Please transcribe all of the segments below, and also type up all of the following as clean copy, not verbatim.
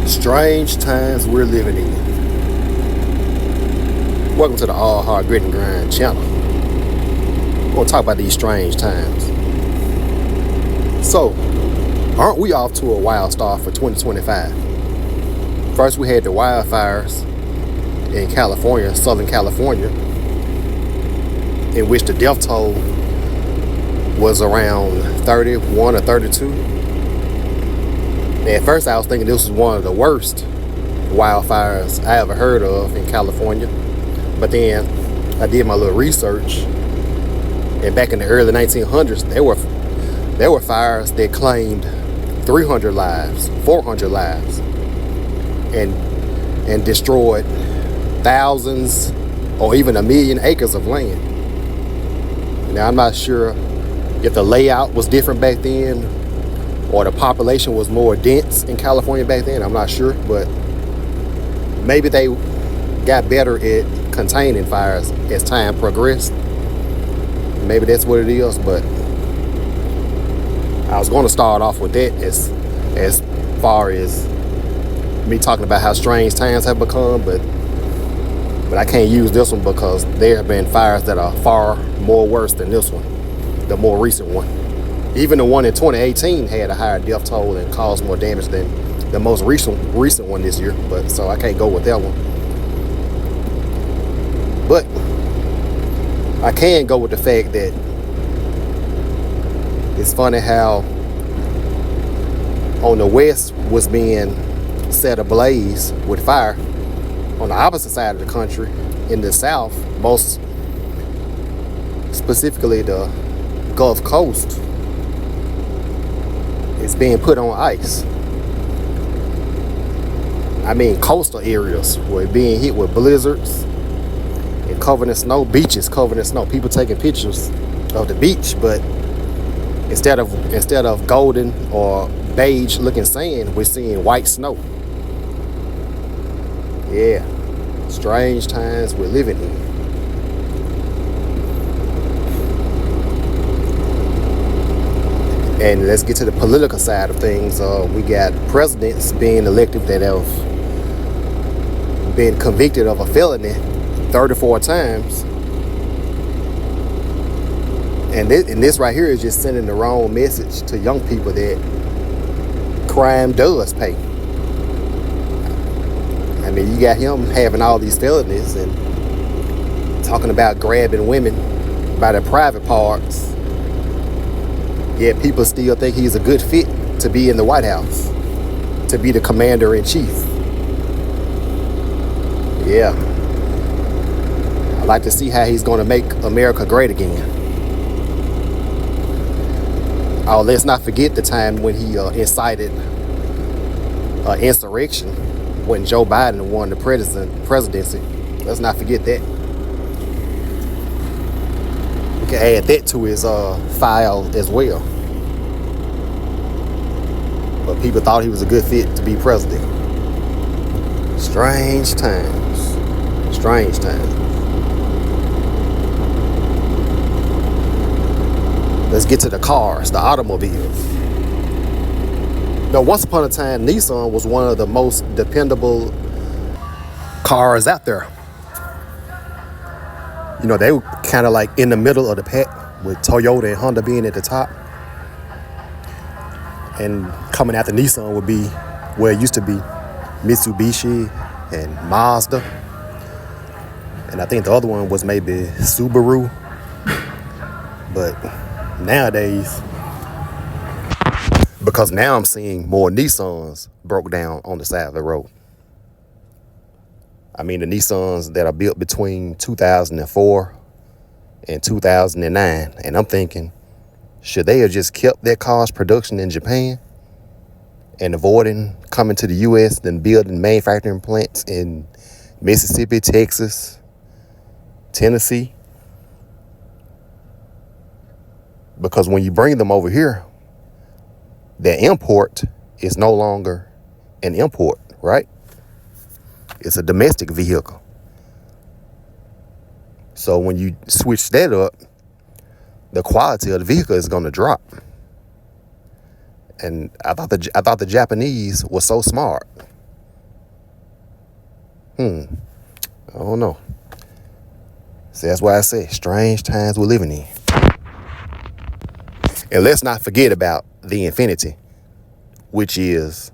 Strange times we're living in. Welcome to the All Hard Grit and Grind channel. We're going to talk about these strange times. So, aren't we off to a wild start for 2025? First, we had the wildfires in California, Southern California, in which the death toll was around 31 or 32. At first, I was thinking this was one of the worst wildfires I ever heard of in California. But then I did my little research, and back in the early 1900s, there were fires that claimed 300 lives, 400 lives, and destroyed thousands or even 1 million acres of land. Now, I'm not sure if the layout was different back then, or the population was more dense in California back then. I'm not sure, but maybe they got better at containing fires as time progressed. Maybe that's what it is, but I was going to start off with that as far as me talking about how strange times have become, but I can't use this one because there have been fires that are far more worse than this one, the more recent one. Even the one in 2018 had a higher death toll and caused more damage than the most recent one this year. But so I can't go with that one. But I can go with the fact that it's funny how on the west was being set ablaze with fire. On the opposite side of the country, in the south, most specifically the Gulf Coast, it's being put on ice. I mean, coastal areas were being hit with blizzards and covered in snow, beaches covered in snow. People taking pictures of the beach, but instead of golden or beige looking sand, we're seeing white snow. Yeah, strange times we're living in. And let's get to the political side of things. We got presidents being elected that have been convicted of a felony 34 times. And this right here is just sending the wrong message to young people that crime does pay. I mean, you got him having all these felonies and talking about grabbing women by their private parts. Yet people still think he's a good fit to be in the White House, to be the commander-in-chief. Yeah. I'd like to see how he's going to make America great again. Oh, let's not forget the time when he incited insurrection when Joe Biden won the presidency. Let's not forget that. We can add that to his file as well. But people thought he was a good fit to be president. Strange times. Strange times. Let's get to the cars, the automobiles. Now, once upon a time, Nissan was one of the most dependable cars out there. You know, they were kind of like in the middle of the pack, with Toyota and Honda being at the top. And coming after Nissan would be where it used to be Mitsubishi and Mazda. And I think the other one was maybe Subaru. But nowadays, because now I'm seeing more Nissans broke down on the side of the road. I mean, the Nissans that are built between 2004 and 2009. And I'm thinking, should they have just kept their car's production in Japan and avoiding coming to the U.S. and building manufacturing plants in Mississippi, Texas, Tennessee? Because when you bring them over here, their import is no longer an import, right? It's a domestic vehicle. So when you switch that up, the quality of the vehicle is going to drop. And I thought the Japanese was so smart. I don't know. So that's why I say strange times we're living in. And let's not forget about the Infiniti, which is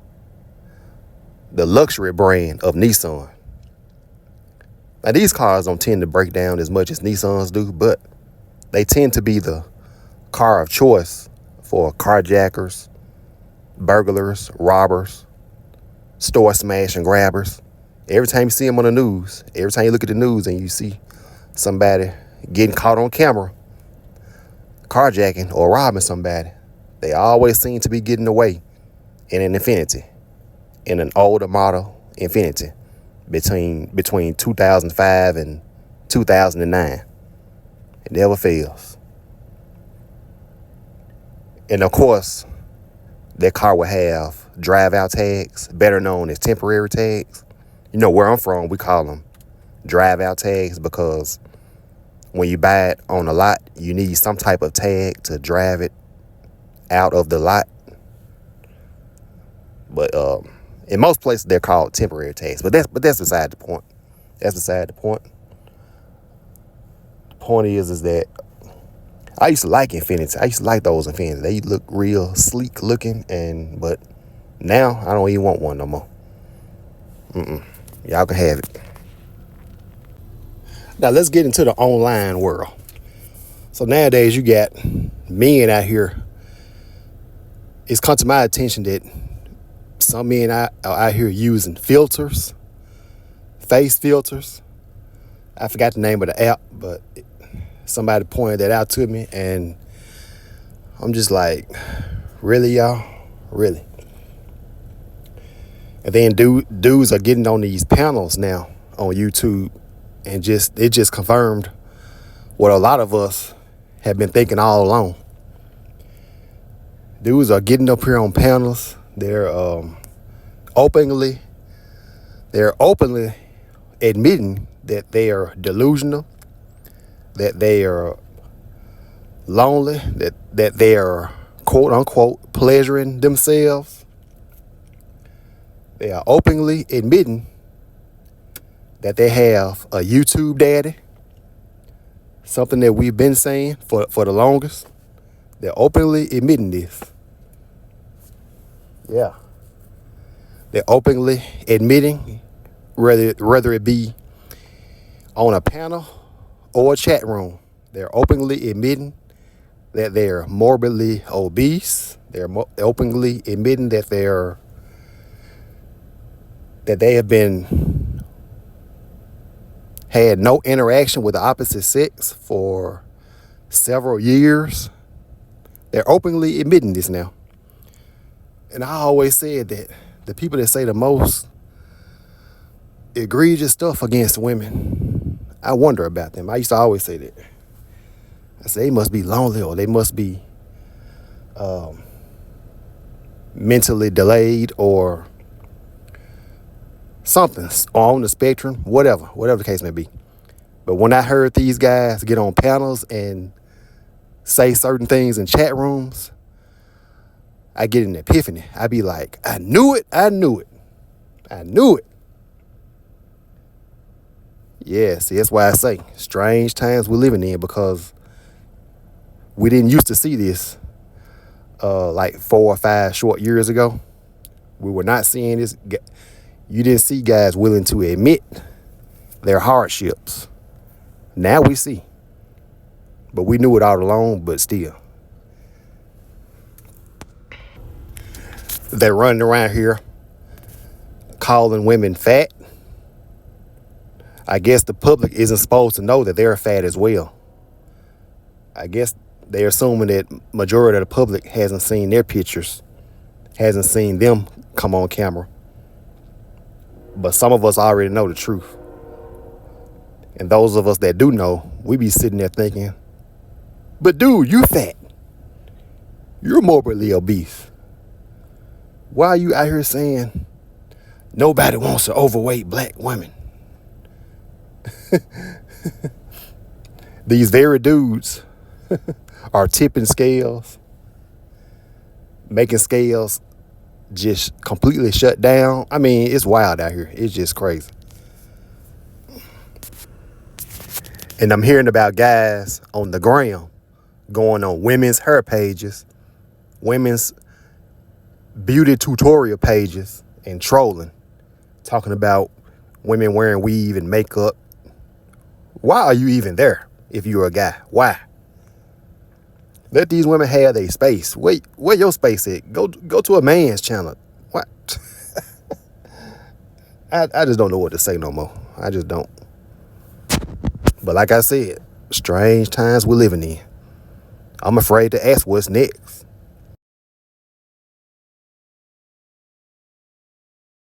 the luxury brand of Nissan. Now, these cars don't tend to break down as much as Nissans do, but they tend to be the car of choice for carjackers, burglars, robbers, store smash and grabbers. Every time you see them on the news, every time you look at the news and you see somebody getting caught on camera, carjacking or robbing somebody, they always seem to be getting away in an Infiniti, in an older model Infiniti between 2005 and 2009. It never fails. And of course, that car will have drive-out tags, better known as temporary tags. You know, where I'm from, we call them drive-out tags because when you buy it on a lot, you need some type of tag to drive it out of the lot. But in most places, they're called temporary tags. But that's beside the point. That's beside the point. The point is that I used to like Infiniti. I used to like those Infiniti. They look real sleek looking, but now I don't even want one no more. Y'all can have it. Now let's get into the online world. So nowadays you got men out here. It's come to my attention that some men are out here using filters, face filters. I forgot the name of the app, but somebody pointed that out to me, and I'm just like, really, y'all? Really? And then dudes are getting on these panels now on YouTube, and it just confirmed what a lot of us have been thinking all along. Dudes are getting up here on panels. They're openly admitting that they are delusional, that they are lonely, that they are quote unquote pleasuring themselves. They are openly admitting that they have a YouTube daddy, something that we've been saying for the longest. They're openly admitting this. Yeah. They're openly admitting, whether it be on a panel or a chat room, they're openly admitting that they're morbidly obese. They're openly admitting that they have had no interaction with the opposite sex for several years. They're openly admitting this now. And I always said that the people that say the most egregious stuff against women, I wonder about them. I used to always say that. I say they must be lonely, or they must be mentally delayed, or something, or on the spectrum, whatever the case may be. But when I heard these guys get on panels and say certain things in chat rooms, I get an epiphany. I be like, I knew it. Yeah, see, that's why I say strange times we're living in, because we didn't used to see this like 4 or 5 short years ago. We were not seeing this. You didn't see guys willing to admit their hardships. Now we see. But we knew it all along, but still. They're running around here calling women fat. I guess the public isn't supposed to know that they're fat as well. I guess they're assuming that majority of the public hasn't seen their pictures, hasn't seen them come on camera. But some of us already know the truth. And those of us that do know, we be sitting there thinking, but dude, you fat. You're morbidly obese. Why are you out here saying nobody wants an overweight black woman? These very dudes are tipping scales, making scales just completely shut down. I mean, it's wild out here. It's just crazy. And I'm hearing about guys on the gram going on women's hair pages, women's beauty tutorial pages, and trolling, talking about women wearing weave and makeup. Why are you even there if you're a guy? Why? Let these women have their space. Wait, where your space at? Go to a man's channel. What? I just don't know what to say no more. I just don't. But like I said, strange times we're living in. I'm afraid to ask what's next.